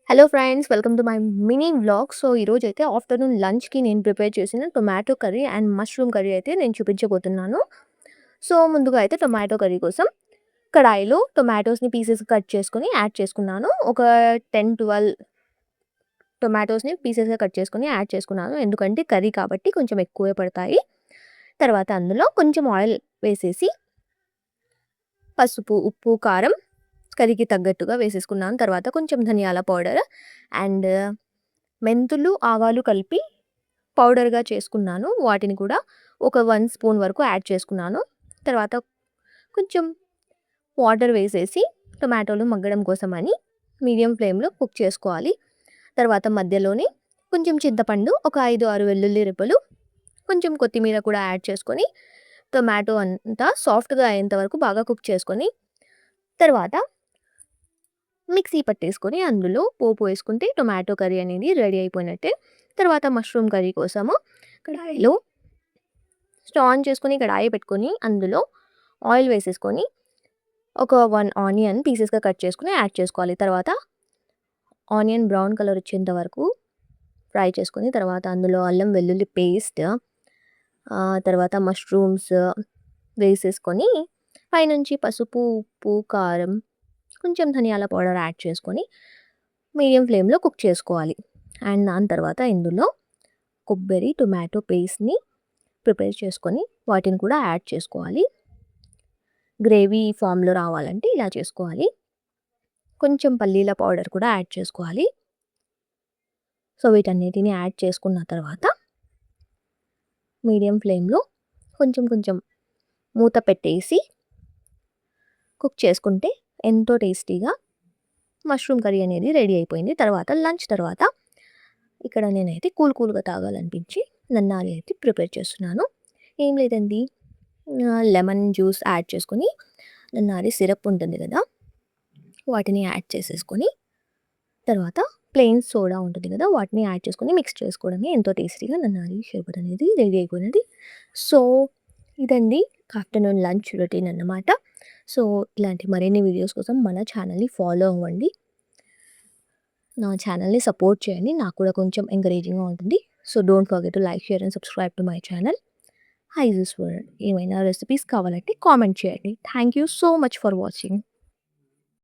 Hello friends, welcome to my mini vlog. So, ఈరోజైతే afternoon లంచ్‌కి నేను ప్రిపేర్ చేసిన tomato curry and mushroom curry అయితే నేను చూపించబోతున్నాను. సో, ముందుగా అయితే టొమాటో కర్రీ కోసం కడాయిలో టొమాటోస్‌ని పీసెస్ కట్ చేసుకొని యాడ్ చేసుకున్నాను. ఒక 10, 12 టొమాటోస్‌ని పీసెస్‌గా కట్ చేసుకొని యాడ్ చేసుకున్నాను. ఎందుకంటే కర్రీ కాబట్టి కొంచెం ఎక్కువే పడతాయి. తర్వాత అందులో కొంచెం ఆయిల్ వేసేసి పసుపు, ఉప్పు, కారం కర్రీకి తగ్గట్టుగా వేసేసుకున్నాను. తర్వాత కొంచెం ధనియాల పౌడర్ అండ్ మెంతులు, ఆవాలు కలిపి పౌడర్‌గా చేసుకున్నాను. వాటిని కూడా ఒక 1 స్పూన్ వరకు యాడ్ చేసుకున్నాను. తర్వాత కొంచెం వాటర్ వేసేసి టొమాటోలు మగ్గడం కోసమని మీడియం ఫ్లేమ్‌లో కుక్ చేసుకోవాలి. తర్వాత మధ్యలోనే కొంచెం చింతపండు, ఒక 5, 6 వెల్లుల్లి రెబ్బలు, కొంచెం కొత్తిమీర కూడా యాడ్ చేసుకొని టొమాటో అంతా సాఫ్ట్‌గా అయ్యేంత వరకు బాగా కుక్ చేసుకొని తర్వాత మిక్సీ పట్టేసుకొని అందులో పోపు వేసుకుంటే టొమాటో కర్రీ అనేది రెడీ అయిపోయినట్టే. తర్వాత మష్రూమ్ కర్రీ కోసము కడాయిలో స్టవ్ ఆన్ చేసుకొని కడాయి పెట్టుకొని అందులో ఆయిల్ వేసేసుకొని ఒక 1 ఆనియన్ పీసెస్‌గా కట్ చేసుకొని యాడ్ చేసుకోవాలి. తర్వాత ఆనియన్ బ్రౌన్ కలర్ వచ్చేంత వరకు ఫ్రై చేసుకొని తర్వాత అందులో అల్లం వెల్లుల్లి పేస్ట్, తర్వాత మష్రూమ్స్ వేసేసుకొని పైనుంచి పసుపు, ఉప్పు, కారం, కొంచెం ధనియాల పౌడర్ యాడ్ చేసుకొని మీడియం ఫ్లేమ్‌లో కుక్ చేసుకోవాలి. అండ్ దాని తర్వాత ఇందులో కొబ్బరి, టొమాటో పేస్ట్‌ని ప్రిపేర్ చేసుకొని వాటిని కూడా యాడ్ చేసుకోవాలి. గ్రేవీ ఫామ్‌లో రావాలంటే ఇలా చేసుకోవాలి. కొంచెం పల్లీల పౌడర్ కూడా యాడ్ చేసుకోవాలి. సో, వీటన్నిటిని యాడ్ చేసుకున్న తర్వాత మీడియం ఫ్లేమ్‌లో కొంచెం కొంచెం మూత పెట్టేసి కుక్ చేసుకుంటే ఎంతో టేస్టీగా మష్రూమ్ కర్రీ అనేది రెడీ అయిపోయింది. తర్వాత లంచ్ తర్వాత ఇక్కడ నేనైతే కూల్‌గా తాగాలనిపించి నన్నారి అయితే ప్రిపేర్ చేస్తున్నాను. ఏం లేదండి, లెమన్ జ్యూస్ యాడ్ చేసుకొని నన్నారి సిరప్ ఉంటుంది కదా! వాటిని యాడ్ చేసేసుకొని తర్వాత ప్లెయిన్ సోడా ఉంటుంది కదా! వాటిని యాడ్ చేసుకొని మిక్స్ చేసుకోవడమే ఎంతో టేస్టీగా నన్నారి షర్బత్ అనేది రెడీ అయిపోయినది. సో, ఇదండి ఆఫ్టర్‌నూన్ లంచ్ రొటీన్ అన్నమాట. సో, ఇలాంటి మరిన్ని వీడియోస్ కోసం మన ఛానల్‌ని ఫాలో అవ్వండి. నా ఛానల్‌ని సపోర్ట్ చేయండి. నాకు కూడా కొంచెం ఎంకరేజింగ్‌గా ఉంటుంది. So, don't forget to like, share and subscribe to my channel. హైజూస్ వరల్డ్. ఏమైనా రెసిపీస్ కావాలంటే కామెంట్ చేయండి. Thank you so much for watching.